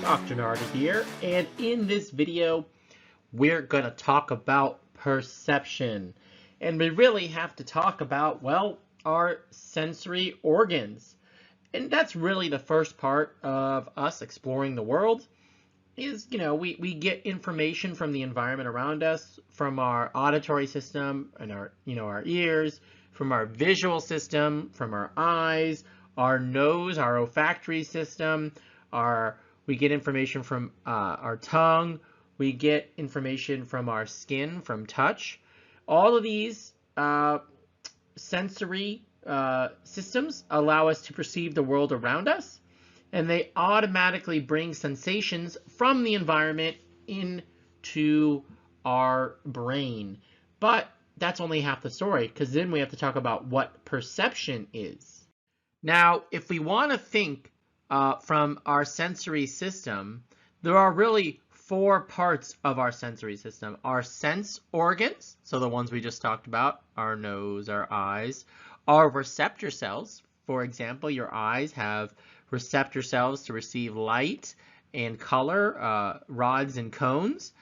Dr. Narda here, and in this video, we're going to talk about perception. And we really have to talk about, well, our sensory organs. And that's really the first part of us exploring the world is, we get information from the environment around us, from our auditory system and our ears, from our visual system, from our eyes, our nose, our olfactory system, we get information from our tongue. We get information from our skin, from touch. All of these sensory systems allow us to perceive the world around us, and they automatically bring sensations from the environment into our brain. But that's only half the story, because then we have to talk about what perception is. Now, if we want to think from our sensory system, there are really four parts of our sensory system. Our sense organs, so the ones we just talked about, our nose, our eyes, our receptor cells. For example, your eyes have receptor cells to receive light and color, rods and cones.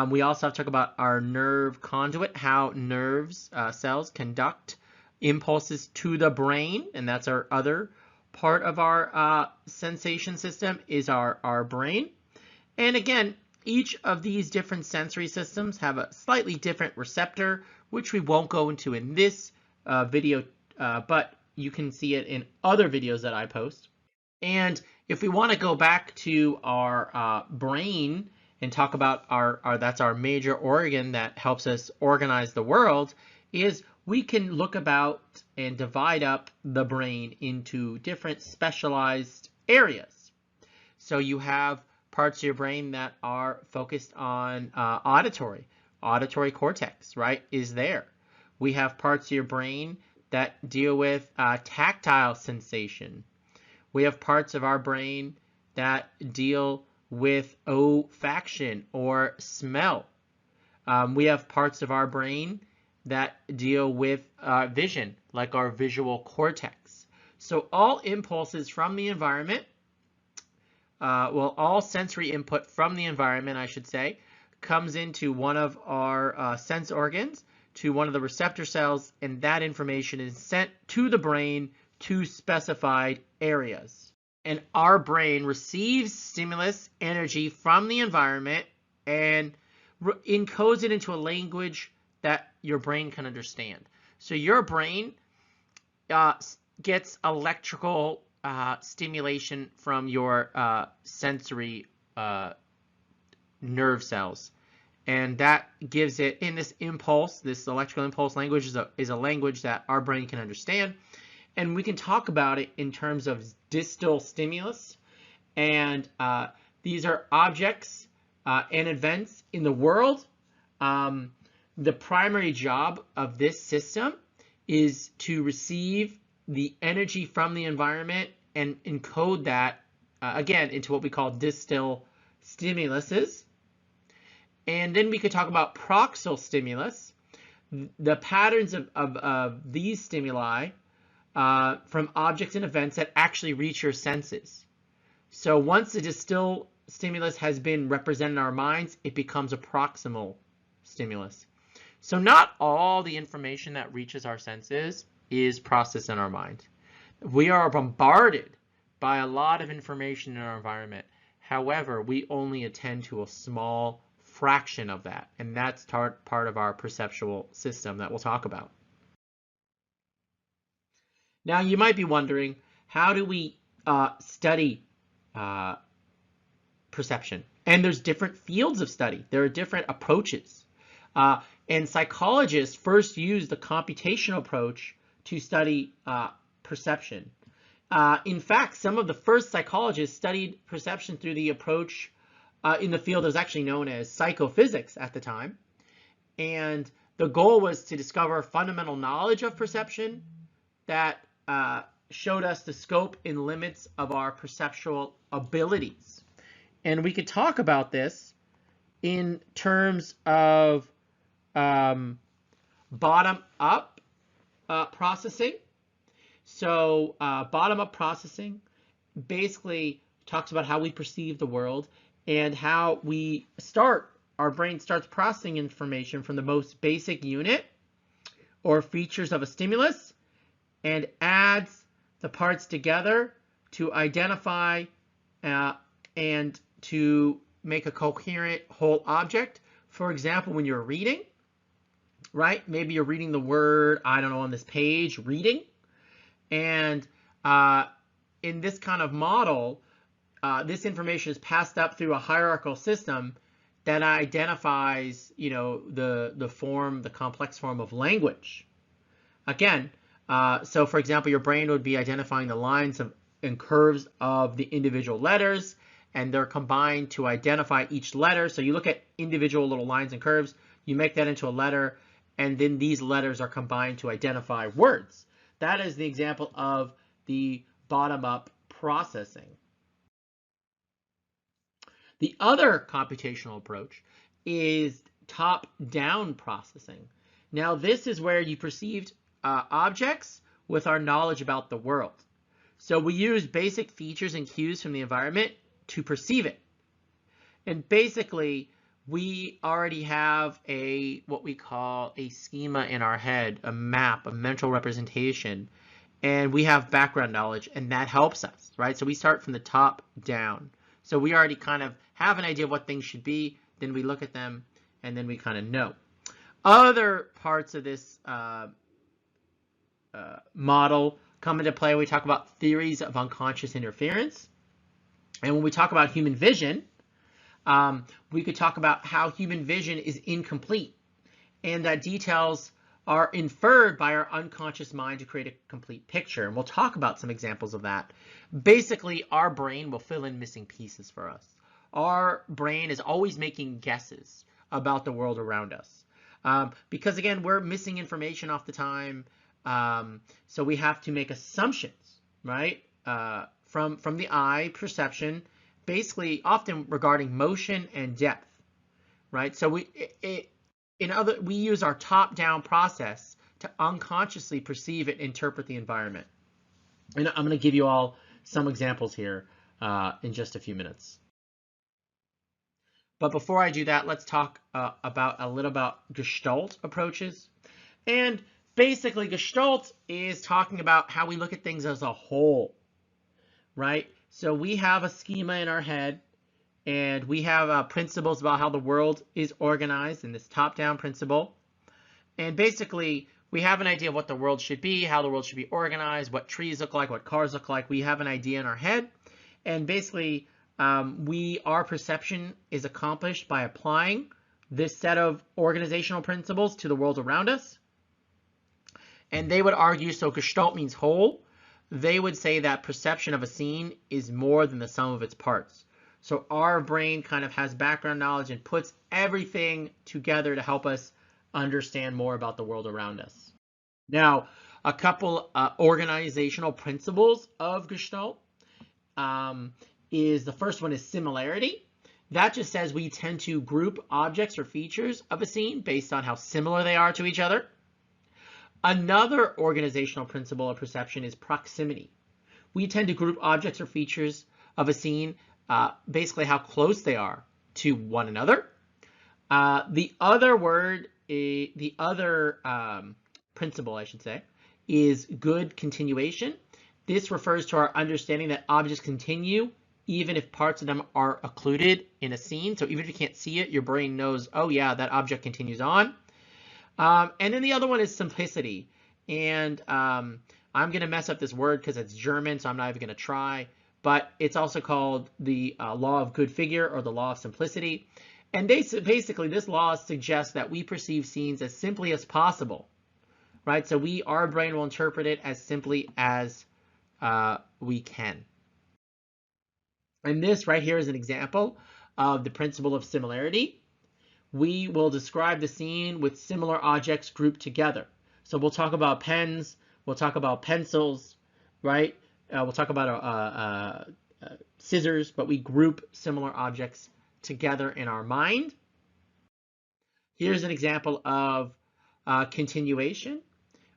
We also have to talk about our nerve conduit, how nerves cells conduct impulses to the brain, and that's our other part of our sensation system is our brain. And again, each of these different sensory systems have a slightly different receptor, which we won't go into in this video, but you can see it in other videos that I post. And if we want to go back to our brain and talk about that's our major organ that helps us organize the world, is we can look about and divide up the brain into different specialized areas. So you have parts of your brain that are focused on auditory cortex, right, is there. We have parts of your brain that deal with tactile sensation. We have parts of our brain that deal with olfaction or smell. We have parts of our brain that deal with vision, like our visual cortex. So all impulses from the environment, all sensory input from the environment, I should say, comes into one of our sense organs, to one of the receptor cells, and that information is sent to the brain to specified areas. And our brain receives stimulus energy from the environment and encodes it into a language that your brain can understand. So your brain gets electrical stimulation from your sensory nerve cells, and that gives it in this impulse. This electrical impulse language is a language that our brain can understand, and we can talk about it in terms of distal stimulus. And these are objects and events in the world. The primary job of this system is to receive the energy from the environment and encode that, again, into what we call distal stimuluses. And then we could talk about proxial stimulus, the patterns of these stimuli from objects and events that actually reach your senses. So once the distal stimulus has been represented in our minds, it becomes a proximal stimulus. So not all the information that reaches our senses is processed in our mind. We are bombarded by a lot of information in our environment. However, we only attend to a small fraction of that, and that's part of our perceptual system that we'll talk about. Now, you might be wondering, how do we study perception? And there's different fields of study. There are different approaches. And psychologists first used the computational approach to study perception. In fact, some of the first psychologists studied perception through the approach in the field that was actually known as psychophysics at the time. And the goal was to discover fundamental knowledge of perception that showed us the scope and limits of our perceptual abilities. And we could talk about this in terms of bottom-up processing. So bottom-up processing basically talks about how we perceive the world and how our brain starts processing information from the most basic unit or features of a stimulus and adds the parts together to identify and to make a coherent whole object. For example, when you're reading, right? Maybe you're reading the word, I don't know, on this page, reading. And in this kind of model, this information is passed up through a hierarchical system that identifies, the complex form of language. Again, so for example, your brain would be identifying the lines and curves of the individual letters, and they're combined to identify each letter. So you look at individual little lines and curves, you make that into a letter, and then these letters are combined to identify words. That is the example of the bottom-up processing. The other computational approach is top-down processing. Now, this is where you perceived objects with our knowledge about the world. So we use basic features and cues from the environment to perceive it. And basically, we already have what we call a schema in our head, a map, a mental representation, and we have background knowledge, and that helps us, right? So we start from the top down. So we already kind of have an idea of what things should be, then we look at them, and then we kind of know. Other parts of this model come into play. We talk about theories of unconscious interference. And when we talk about human vision, we could talk about how human vision is incomplete and that details are inferred by our unconscious mind to create a complete picture. And we'll talk about some examples of that. Basically, our brain will fill in missing pieces for us. Our brain is always making guesses about the world around us. Because again, we're missing information off the time. So we have to make assumptions, right? From the eye perception, basically often regarding motion and depth, right? So we use our top-down process to unconsciously perceive and interpret the environment. And I'm going to give you all some examples here in just a few minutes. But before I do that, let's talk a little about Gestalt approaches. And basically, Gestalt is talking about how we look at things as a whole, right? So we have a schema in our head, and we have principles about how the world is organized in this top-down principle. And basically, we have an idea of what the world should be, how the world should be organized, what trees look like, what cars look like. We have an idea in our head. And basically, our perception is accomplished by applying this set of organizational principles to the world around us. And they would argue, so Gestalt means whole. They would say that perception of a scene is more than the sum of its parts. So our brain kind of has background knowledge and puts everything together to help us understand more about the world around us. Now, a couple organizational principles of Gestalt is the first one is similarity. That just says we tend to group objects or features of a scene based on how similar they are to each other. Another organizational principle of perception is proximity. We tend to group objects or features of a scene basically how close they are to one another. The other principle, I should say, is good continuation. This refers to our understanding that objects continue even if parts of them are occluded in a scene. So even if you can't see it, your brain knows, oh yeah, that object continues on. And then the other one is simplicity. And I'm going to mess up this word because it's German, so I'm not even going to try. But it's also called the law of good figure or the law of simplicity. And basically, this law suggests that we perceive scenes as simply as possible, right? So our brain will interpret it as simply as we can. And this right here is an example of the principle of similarity. We will describe the scene with similar objects grouped together. So we'll talk about pens, we'll talk about pencils, right? We'll talk about scissors, but we group similar objects together in our mind. Here's an example of continuation,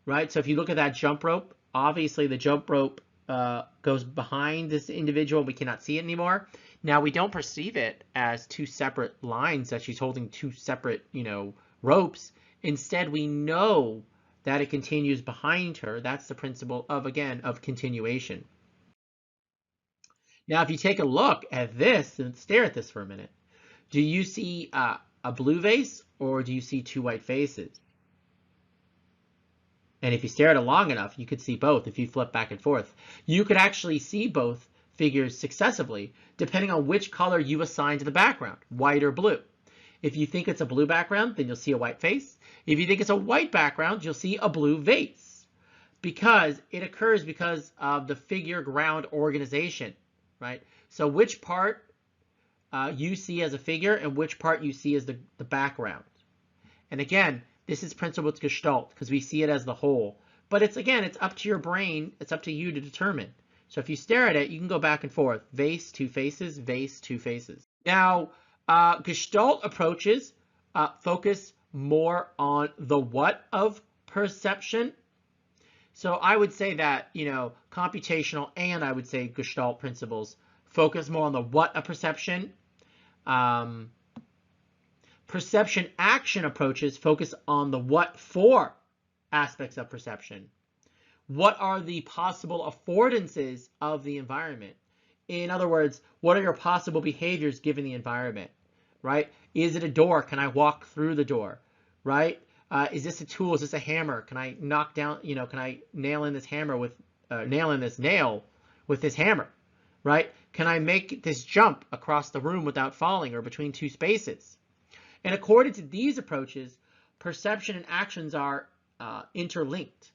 right? So if you look at that jump rope, obviously the jump rope goes behind this individual. We cannot see it anymore. Now we don't perceive it as two separate lines that she's holding two separate, ropes. Instead, we know that it continues behind her. That's the principle of, again, of continuation. Now, if you take a look at this and stare at this for a minute, do you see a blue vase or do you see two white faces? And if you stare at it long enough, you could see both if you flip back and forth. You could actually see both figures successively, depending on which color you assign to the background, white or blue. If you think it's a blue background, then you'll see a white face. If you think it's a white background, you'll see a blue vase. Because it occurs because of the figure ground organization, right? So which part you see as a figure and which part you see as the background. And again, this is principle with Gestalt because we see it as the whole. But it's up to your brain. It's up to you to determine. So if you stare at it, you can go back and forth. Vase, two faces, vase, two faces. Now, Gestalt approaches focus more on the what of perception. So I would say that, computational and I would say Gestalt principles focus more on the what of perception. Perception action approaches focus on the what for aspects of perception. What are the possible affordances of the environment? In other words, what are your possible behaviors given the environment, right? Is it a door? Can I walk through the door, right? Is this a tool? Is this a hammer? Can I knock down, can I nail in this hammer with, nail in this nail with this hammer, right? Can I make this jump across the room without falling or between two spaces? And according to these approaches, perception and actions are interlinked.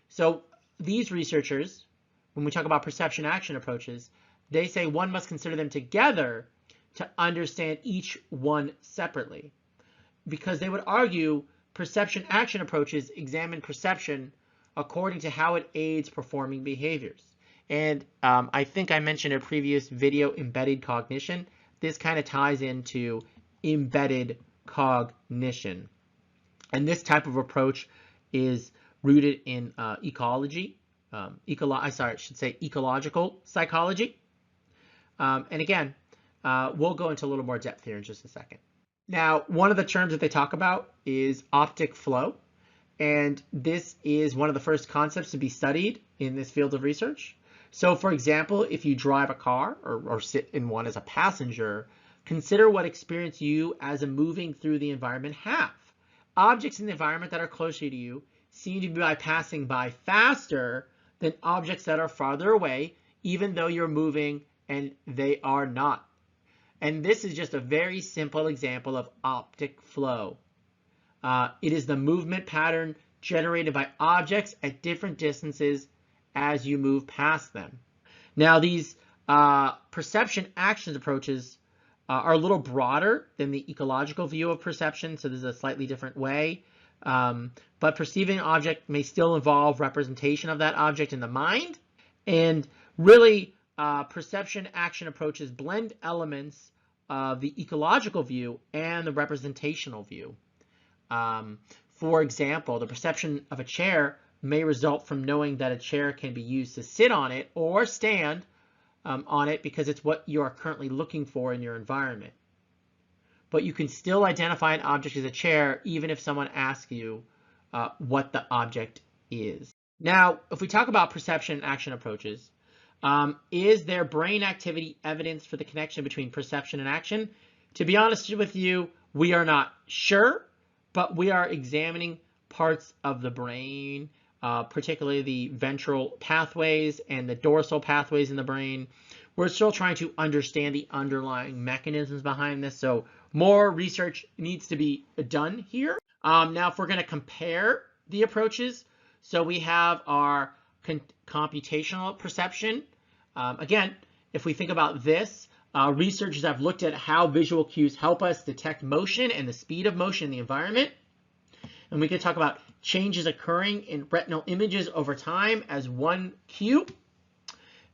So these researchers, when we talk about perception action approaches, they say one must consider them together to understand each one separately. Because they would argue perception action approaches examine perception according to how it aids performing behaviors. And I think I mentioned in a previous video, embedded cognition. This kind of ties into embedded cognition. And this type of approach is rooted in ecological psychology. And again, we'll go into a little more depth here in just a second. Now, one of the terms that they talk about is optic flow. And this is one of the first concepts to be studied in this field of research. So for example, if you drive a car or sit in one as a passenger, consider what experience you as a moving through the environment have. Objects in the environment that are closer to you seem to be passing by faster than objects that are farther away, even though you're moving and they are not. And this is just a very simple example of optic flow. It is the movement pattern generated by objects at different distances as you move past them. Now, these perception actions approaches are a little broader than the ecological view of perception, so this is a slightly different way. But perceiving an object may still involve representation of that object in the mind. And really, perception action approaches blend elements of the ecological view and the representational view. For example, the perception of a chair may result from knowing that a chair can be used to sit on it or stand on it because it's what you are currently looking for in your environment. But you can still identify an object as a chair even if someone asks you what the object is. Now, if we talk about perception and action approaches, is there brain activity evidence for the connection between perception and action? To be honest with you, we are not sure, but we are examining parts of the brain, particularly the ventral pathways and the dorsal pathways in the brain. We're still trying to understand the underlying mechanisms behind this, so more research needs to be done here. Now, if we're going to compare the approaches, so we have our computational perception. Again, if we think about this, researchers have looked at how visual cues help us detect motion and the speed of motion in the environment. And we can talk about changes occurring in retinal images over time as one cue.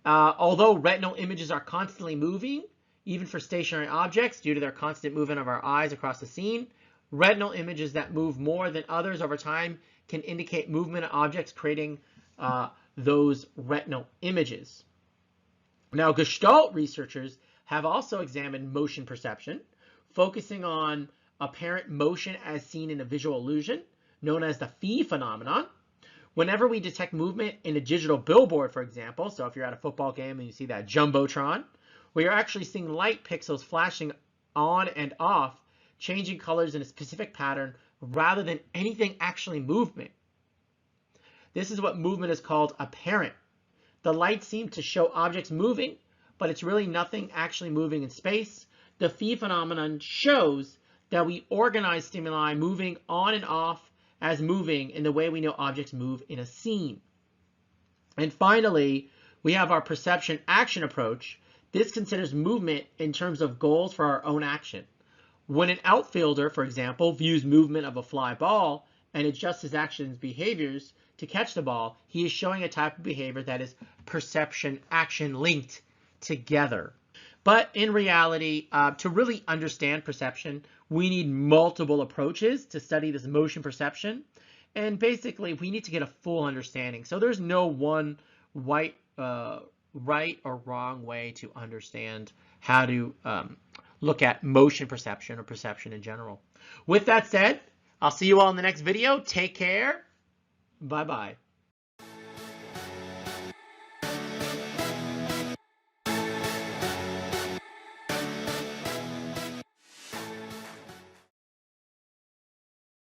Although retinal images are constantly moving, even for stationary objects, due to their constant movement of our eyes across the scene, retinal images that move more than others over time can indicate movement of objects, creating those retinal images. Now, Gestalt researchers have also examined motion perception, focusing on apparent motion as seen in a visual illusion, known as the Phi phenomenon. Whenever we detect movement in a digital billboard, for example, so if you're at a football game and you see that Jumbotron, we are actually seeing light pixels flashing on and off, changing colors in a specific pattern rather than anything actually movement. This is what movement is called apparent. The light seems to show objects moving, but it's really nothing actually moving in space. The Phi phenomenon shows that we organize stimuli moving on and off as moving in the way we know objects move in a scene. And finally, we have our perception action approach. This considers movement in terms of goals for our own action. When an outfielder, for example, views movement of a fly ball and adjusts his actions behaviors to catch the ball, he is showing a type of behavior that is perception action linked together. But in reality, to really understand perception, we need multiple approaches to study this motion perception. And basically, we need to get a full understanding. So there's no one right or wrong way to understand how to look at motion perception or perception in general. With that said, I'll see you all in the next video. Take care. Bye-bye.